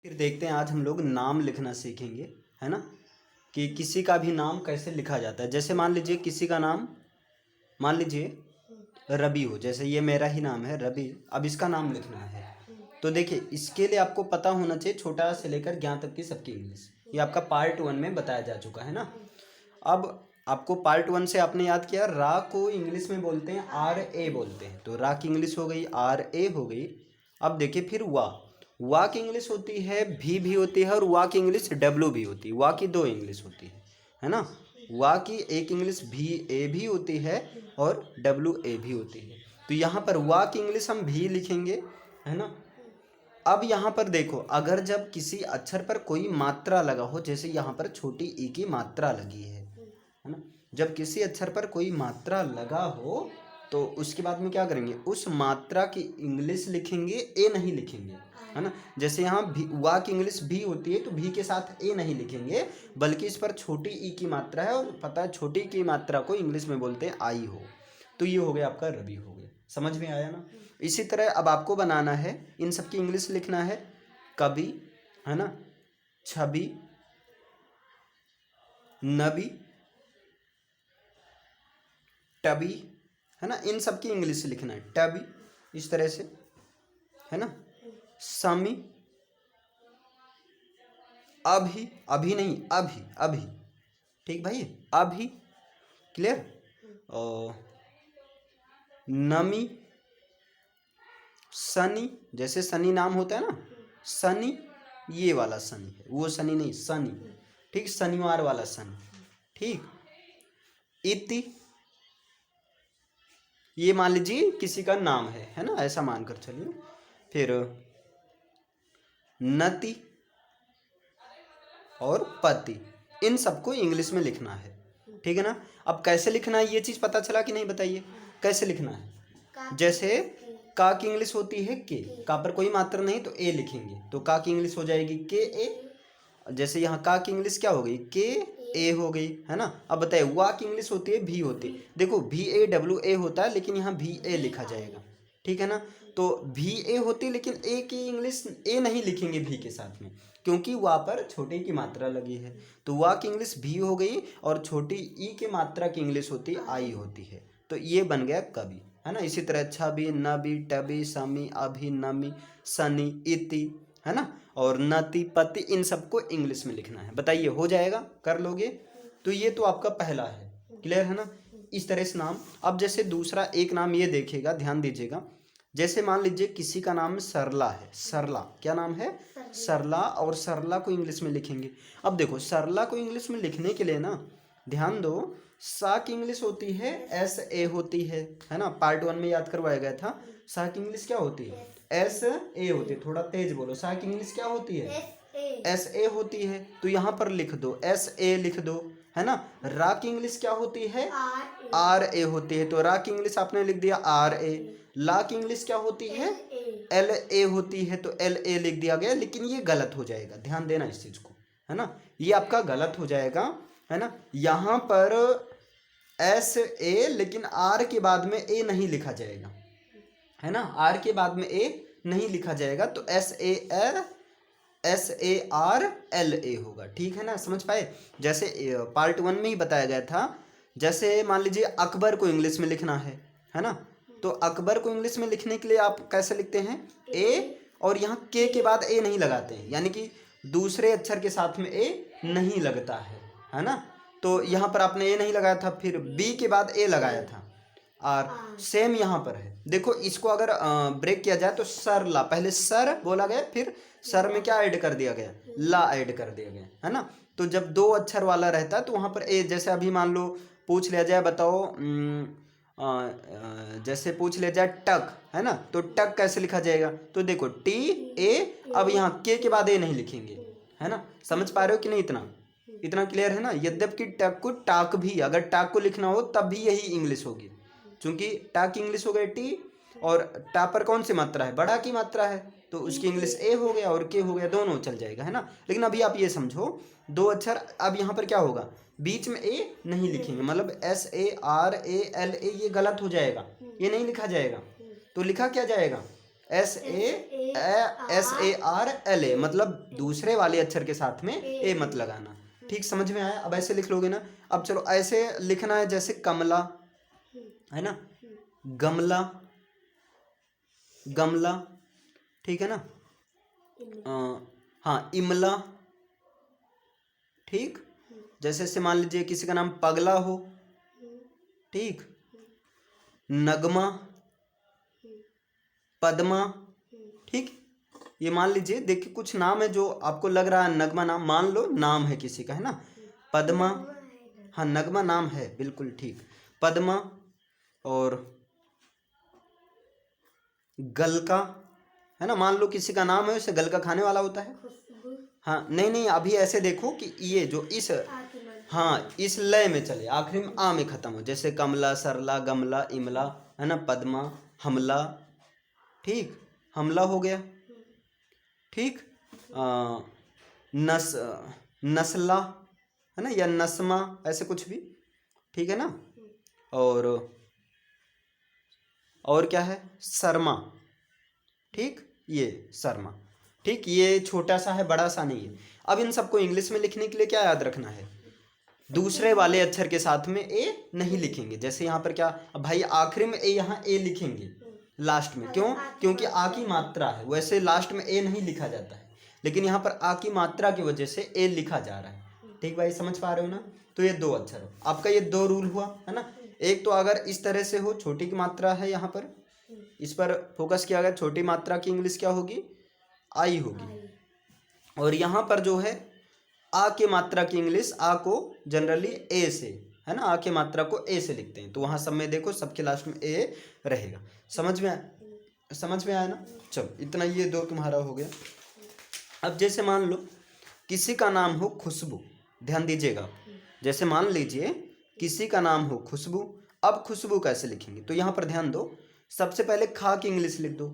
फिर देखते हैं आज हम लोग नाम लिखना सीखेंगे, है ना। कि किसी का भी नाम कैसे लिखा जाता है। जैसे मान लीजिए किसी का नाम, मान लीजिए रवि हो, जैसे ये मेरा ही नाम है रवि। अब इसका नाम लिखना है तो देखिए इसके लिए आपको पता होना चाहिए छोटा से लेकर ज्ञान तक की सबकी इंग्लिश। ये आपका पार्ट 1 में बताया जा चुका है ना। अब आपको पार्ट 1 से आपने याद किया रा को इंग्लिश में बोलते हैं RA बोलते हैं, तो रा की इंग्लिश हो गई RA हो गई। अब देखिए फिर वा की इंग्लिश होती है भी होती है, और वा की इंग्लिश W भी होती है। वा की दो इंग्लिश होती है ना। वा की एक इंग्लिश VA भी होती है और WA भी होती है। तो यहाँ पर वा की इंग्लिश हम भी लिखेंगे, है ना। अब यहाँ पर देखो, अगर जब किसी अक्षर पर कोई मात्रा लगा हो, जैसे यहाँ पर छोटी ई की मात्रा लगी है ना। जब किसी अक्षर पर कोई मात्रा लगा हो तो उसके बाद में क्या करेंगे, उस मात्रा की इंग्लिश लिखेंगे, ए नहीं लिखेंगे, है ना। जैसे यहाँ भी वा की इंग्लिश भी होती है तो भी के साथ ए नहीं लिखेंगे, बल्कि इस पर छोटी ई की मात्रा है और पता है छोटी की मात्रा को इंग्लिश में बोलते हैं आई हो। तो ये हो गया आपका रवि हो गया। समझ में आया ना। इसी तरह अब आपको बनाना है, इन सब की इंग्लिश लिखना है। कवि, है ना, छवि, नबी, टबी, है ना। इन सब की इंग्लिश लिखना है। टबी इस तरह से, है ना। समी, अभी, अभी नहीं अभी, अभी, ठीक भाई, अभी, क्लियर। और नमी, सनी, जैसे सनी नाम होता है ना, सनी, ये वाला सनी है, वो सनी नहीं, सनी, ठीक, शनिवार वाला सनी, ठीक। इति, ये मान लीजिए किसी का नाम है ना, ऐसा मानकर चलिए। फिर नति और पति, इन सबको इंग्लिश में लिखना है, ठीक है ना। अब कैसे लिखना है ये चीज पता चला कि नहीं, बताइए कैसे लिखना है। जैसे का की इंग्लिश होती है के, का पर कोई मात्रा नहीं तो ए लिखेंगे, तो का की इंग्लिश हो जाएगी के ए। जैसे यहाँ का की इंग्लिश क्या हो गई, के ए हो गई, है ना। अब बताइए वा की इंग्लिश होती है भी होती है, देखो VAWA होता है लेकिन यहाँ VA लिखा जाएगा, ठीक है ना। तो VA होती है लेकिन ए की इंग्लिश ए नहीं लिखेंगे भी के साथ में, क्योंकि वा पर छोटे की मात्रा लगी है। तो वा की इंग्लिश भी हो गई और छोटी ई की मात्रा की इंग्लिश होती है आई होती है। तो ये बन गया कवि, है ना। इसी तरह छवि, नबी, टबी, समी, अभी, नमी, सनी, इति, है ना, और नति, पति, इन सबको इंग्लिश में लिखना है। बताइए हो जाएगा, कर लोगे। तो ये तो आपका पहला है, क्लियर है ना। इस तरह से नाम। अब जैसे दूसरा एक नाम ये देखिएगा, ध्यान दीजिएगा। जैसे मान लीजिए किसी का नाम सरला है, सरला, क्या नाम है, सरला, और सरला को इंग्लिश में लिखेंगे। अब देखो सरला को इंग्लिश में लिखने के लिए ना, ध्यान दो, सा की इंग्लिश होती है SA होती है ना। पार्ट 1 में याद करवाया गया था। सा की इंग्लिश क्या होती है, SA होती है। थोड़ा तेज बोलो, सा की इंग्लिश क्या होती है, SA होती है। तो यहाँ पर लिख दो SA लिख दो, है ना। रा की इंग्लिश क्या होती है, RA होती है, तो रा की इंग्लिश आपने लिख दिया RA। ला की इंग्लिश क्या होती है, LA होती है, तो LA लिख दिया गया। लेकिन ये गलत हो जाएगा, ध्यान देना इस चीज को, है ना। ये आपका गलत हो जाएगा, है ना। यहाँ पर SA लेकिन R के बाद में A नहीं लिखा जाएगा, है ना। R के बाद में A नहीं लिखा जाएगा, तो SARLA होगा, ठीक है ना। समझ पाए। जैसे पार्ट 1 में ही बताया गया था। जैसे मान लीजिए अकबर को इंग्लिश में लिखना है ना। तो अकबर को इंग्लिश में लिखने के लिए आप कैसे लिखते हैं, A, और यहाँ के बाद A नहीं लगाते हैं, यानी कि दूसरे अक्षर के साथ में A नहीं लगता है ना। तो यहाँ पर आपने A नहीं लगाया था, फिर B के बाद A लगाया था। और सेम यहाँ पर है, देखो इसको अगर ब्रेक किया जाए तो सरला, पहले सर बोला गया, फिर सर में क्या ऐड कर दिया गया, ला ऐड कर दिया गया, है ना। तो जब दो अक्षर वाला रहता है तो वहाँ पर ए, जैसे अभी मान लो पूछ लिया जाए, बताओ जैसे पूछ लिया जाए टक, है ना, तो टक कैसे लिखा जाएगा, तो देखो TA। अब यहाँ के बाद ए नहीं लिखेंगे, है ना। समझ पा रहे हो कि नहीं, इतना इतना क्लियर है ना। यद्यपि टक को टाक भी, अगर टाक को लिखना हो तब भी यही इंग्लिश होगी, क्योंकि टा की इंग्लिश हो गई टी, और टा पर कौन सी मात्रा है, बड़ा की मात्रा है, तो उसकी इंग्लिश ए हो गया और के हो गया, दोनों चल जाएगा, है ना। लेकिन अभी आप ये समझो, दो अक्षर, अब यहाँ पर क्या होगा, बीच में ए नहीं लिखेंगे, मतलब SARALA, ये गलत हो जाएगा, ये नहीं लिखा जाएगा। तो लिखा क्या जाएगा, SARLA, मतलब दूसरे वाले अक्षर के साथ में ए मत लगाना। ठीक, समझ में आया? अब ऐसे लिख लोगे ना। अब चलो ऐसे लिखना है, जैसे कमला है ना, गमला, गमला, ठीक है ना। हाँ, इमला, ठीक। जैसे से मान लीजिए किसी का नाम पगला हो, ठीक, नगमा, पद्मा, ठीक। ये मान लीजिए, देखिए कुछ नाम है जो आपको लग रहा है नगमा नाम, मान लो नाम है किसी का, है ना। पद्मा, हाँ नगमा नाम है, बिल्कुल ठीक। पद्मा और गलका, है ना, मान लो किसी का नाम है, उसे गलका खाने वाला होता है। हाँ नहीं नहीं, अभी ऐसे देखो कि ये जो इस, हाँ इस लय में चले, आखिरी में आ में खत्म हो, जैसे कमला, सरला, गमला, इमला, है ना, पद्मा, हमला, ठीक, हमला हो गया, ठीक। नस नस्ला, है ना, या नस्मा, ऐसे कुछ भी, ठीक है ना। और क्या है, शर्मा, ठीक, ये शर्मा, ठीक। ये छोटा सा है, बड़ा सा नहीं है। अब इन सबको इंग्लिश में लिखने के लिए क्या याद रखना है, दूसरे वाले अक्षर के साथ में ए नहीं लिखेंगे। जैसे यहाँ पर क्या, अब भाई आखिरी में ए, यहाँ ए लिखेंगे लास्ट में, क्यों? क्योंकि आ की मात्रा है, वैसे लास्ट में ए नहीं लिखा जाता है, लेकिन यहाँ पर आ की मात्रा की वजह से ए लिखा जा रहा है। ठीक भाई, समझ पा रहे हो ना। तो ये दो अक्षर हो आपका, ये दो रूल हुआ, है ना। एक तो अगर इस तरह से हो, छोटी की मात्रा है यहाँ पर, इस पर फोकस किया गया, छोटी मात्रा की इंग्लिश क्या होगी, आई होगी। और यहाँ पर जो है आ के मात्रा की इंग्लिश, आ को जनरली ए से, है ना, आ के मात्रा को ए से लिखते हैं, तो वहाँ सब में देखो सबके लास्ट में ए रहेगा। समझ में आया ना। चलो इतना, ये दो तुम्हारा हो गया। अब जैसे मान लो किसी का नाम हो खुशबू, ध्यान दीजिएगा, जैसे मान लीजिए किसी का नाम हो खुशबू। अब खुशबू कैसे लिखेंगे, तो यहाँ पर ध्यान दो, सबसे पहले खा की इंग्लिश लिख दो।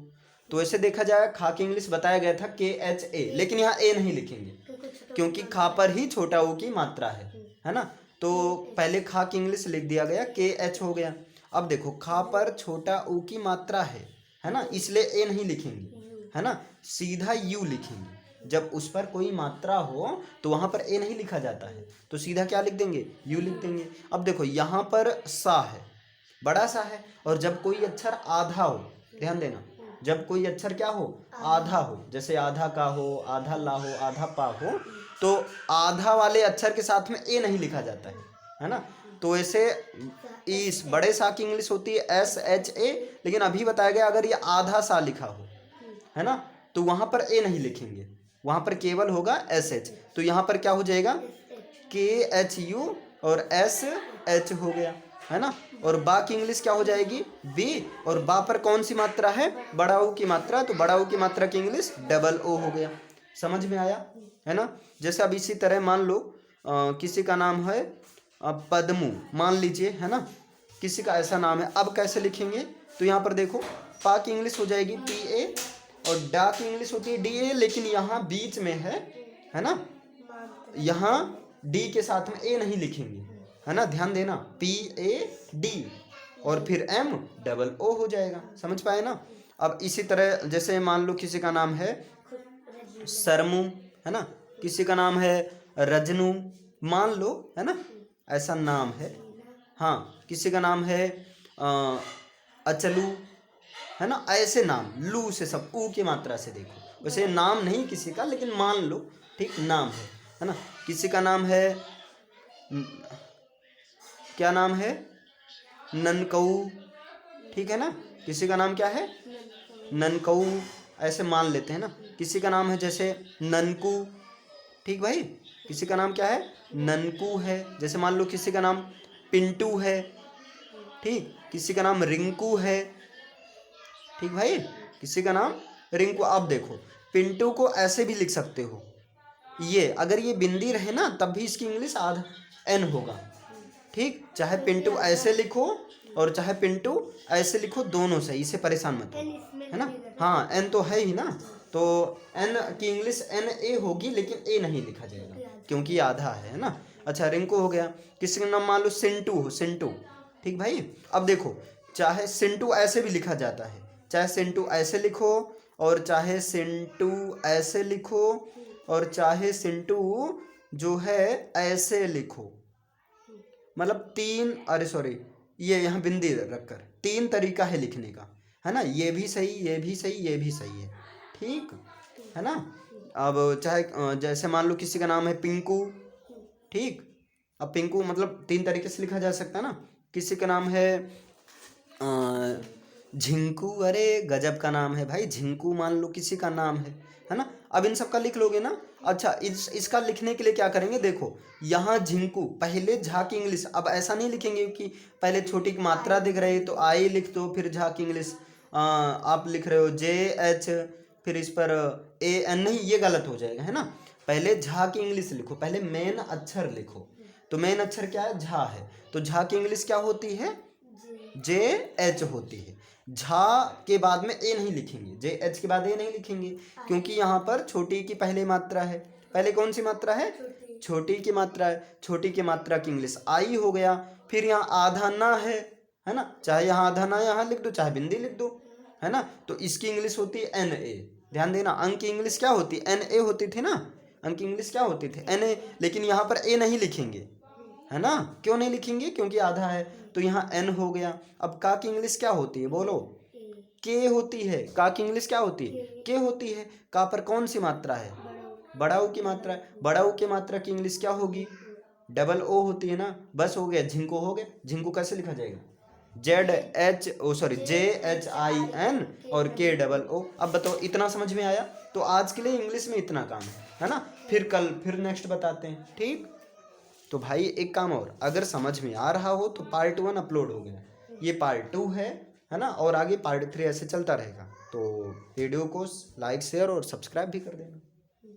तो ऐसे देखा जाए, खा की इंग्लिश बताया गया था KHA, लेकिन यहाँ ए नहीं लिखेंगे क्योंकि खा पर ही छोटा ऊ की मात्रा है ना। तो पहले खा की इंग्लिश लिख दिया गया, KH हो गया। अब देखो खा पर छोटा ऊ की मात्रा है ना, इसलिए ए नहीं लिखेंगे, है ना, सीधा यू लिखेंगे। जब उस पर कोई मात्रा हो तो वहां पर ए नहीं लिखा जाता है, तो सीधा क्या लिख देंगे, यू लिख देंगे। अब देखो यहाँ पर सा है, बड़ा सा है, और जब कोई अक्षर आधा हो, ध्यान देना, जब कोई अक्षर क्या हो, आधा हो, जैसे आधा का हो, आधा ला हो, आधा पा हो, तो आधा वाले अक्षर के साथ में ए नहीं लिखा जाता है ना। तो ऐसे इस बड़े सा की इंग्लिश होती है SHA, लेकिन अभी बताया गया अगर ये आधा सा लिखा हो, है ना, तो वहां पर ए नहीं लिखेंगे, वहां पर केवल होगा SH। तो यहाँ पर क्या हो जाएगा, KHU और SH हो गया, है ना। और बा की इंग्लिश क्या हो जाएगी, B, और बा पर कौन सी मात्रा है, बड़ा ऊ की मात्रा, तो बड़ा ऊ की मात्रा की इंग्लिश O हो गया। समझ में आया, है ना। जैसे अब इसी तरह मान लो किसी का नाम है पद्मू, मान लीजिए, है ना, किसी का ऐसा नाम है। अब कैसे लिखेंगे, तो यहाँ पर देखो, पा की इंग्लिश हो जाएगी PA, और डा की इंग्लिश होती है DA, लेकिन यहाँ बीच में है ना, यहाँ डी के साथ में ए नहीं लिखेंगे, है ना, ध्यान देना, PAD और फिर MOO हो जाएगा। समझ पाए ना। अब इसी तरह जैसे मान लो किसी का नाम है सरमू, है ना, किसी का नाम है रजनू, मान लो, है ना, ऐसा नाम है। हाँ, किसी का नाम है अचलू, है ना, ऐसे नाम, लू से सब ऊ की मात्रा से देखो, वैसे नाम नहीं किसी का, लेकिन मान लो, ठीक, नाम है ना। किसी का नाम है क्या नाम है, ननकऊ, ठीक है ना, किसी का नाम क्या है, ननकऊ, ऐसे मान लेते हैं ना। किसी का नाम है जैसे ननकू, ठीक भाई, किसी का नाम क्या है, ननकू है। जैसे मान लो किसी का नाम पिंटू है, ठीक, किसी का नाम रिंकू है, ठीक भाई, किसी का नाम रिंकू। आप देखो पिंटू को ऐसे भी लिख सकते हो, ये अगर ये बिंदी रहे ना तब भी इसकी इंग्लिश आधा N होगा, ठीक, चाहे पिंटू ऐसे लिखो और चाहे पिंटू ऐसे लिखो, दोनों सही, इससे परेशान मत हो, है ना। हाँ, N तो है ही ना, तो N की इंग्लिश NA होगी, लेकिन A नहीं लिखा जाएगा क्योंकि ये आधा है ना। अच्छा, रिंकू हो गया। किसी का नाम मान लो सिंटू हो, सिंटू, ठीक भाई। अब देखो, चाहे सिंटू ऐसे भी लिखा जाता है, चाहे सिंटू ऐसे लिखो और चाहे सिंटू ऐसे लिखो और चाहे सिंटू जो है ऐसे लिखो, मतलब तीन, अरे सॉरी, ये यहाँ बिंदी रखकर तीन तरीका है लिखने का, है ना। ये भी सही, ये भी सही, ये भी सही है, ठीक है ना। अब चाहे जैसे मान लो किसी का नाम है पिंकू, ठीक। अब पिंकू मतलब तीन तरीके से लिखा जा सकता है ना। किसी का नाम है झिंकू, अरे गजब का नाम है भाई, झिंकू मान लो किसी का नाम है ना। अब इन सब का लिख लोगे ना। अच्छा, इसका लिखने के लिए क्या करेंगे, देखो यहाँ झिंकू, पहले झा की इंग्लिश, अब ऐसा नहीं लिखेंगे कि पहले छोटी की मात्रा दिख रही तो आई लिख दो, फिर झा की इंग्लिश आप लिख रहे हो जे एच, फिर इस पर ए एन, नहीं ये गलत हो जाएगा, है ना। पहले झा की इंग्लिश लिखो, पहले मेन अक्षर लिखो। तो मेन अक्षर क्या है, झा है, तो झा की इंग्लिश क्या होती है, जे एच होती है। झा के बाद में ए नहीं लिखेंगे, जे एच के बाद ए नहीं लिखेंगे, क्योंकि यहाँ पर छोटी की पहले मात्रा है। पहले कौन सी मात्रा है, छोटी की मात्रा है, छोटी की मात्रा की इंग्लिश आई हो गया। फिर यहाँ आधा ना है ना, चाहे यहाँ आधा ना यहाँ लिख दो, चाहे बिंदी लिख दो, है ना। तो इसकी इंग्लिश होती है एन ए, ध्यान देना, अंक की इंग्लिश क्या होती है, एन ए होती थी ना, अंक की इंग्लिश क्या होती थी, एन ए। लेकिन यहाँ पर ए नहीं लिखेंगे, है ना। क्यों नहीं लिखेंगे, क्योंकि आधा है, तो यहाँ एन हो गया। अब का की इंग्लिश क्या होती है, बोलो, के होती है। का की इंग्लिश क्या होती है, के होती है। का पर कौन सी मात्रा है, बड़ा ओ की मात्रा है, बड़ा ओ की मात्रा की इंग्लिश क्या होगी, डबल ओ होती है ना। बस हो गया, झिंकू हो गया। झिंकू कैसे लिखा जाएगा, Z H O sorry J H I N और के डबल ओ। अब बताओ, इतना समझ में आया। तो आज के लिए इंग्लिश में इतना काम है ना। फिर कल फिर नेक्स्ट बताते हैं, ठीक। तो भाई एक काम और, अगर समझ में आ रहा हो तो पार्ट 1 अपलोड हो गया, ये पार्ट 2 है ना, और आगे पार्ट 3 ऐसे चलता रहेगा। तो वीडियो को लाइक शेयर और सब्सक्राइब भी कर देना,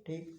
ठीक।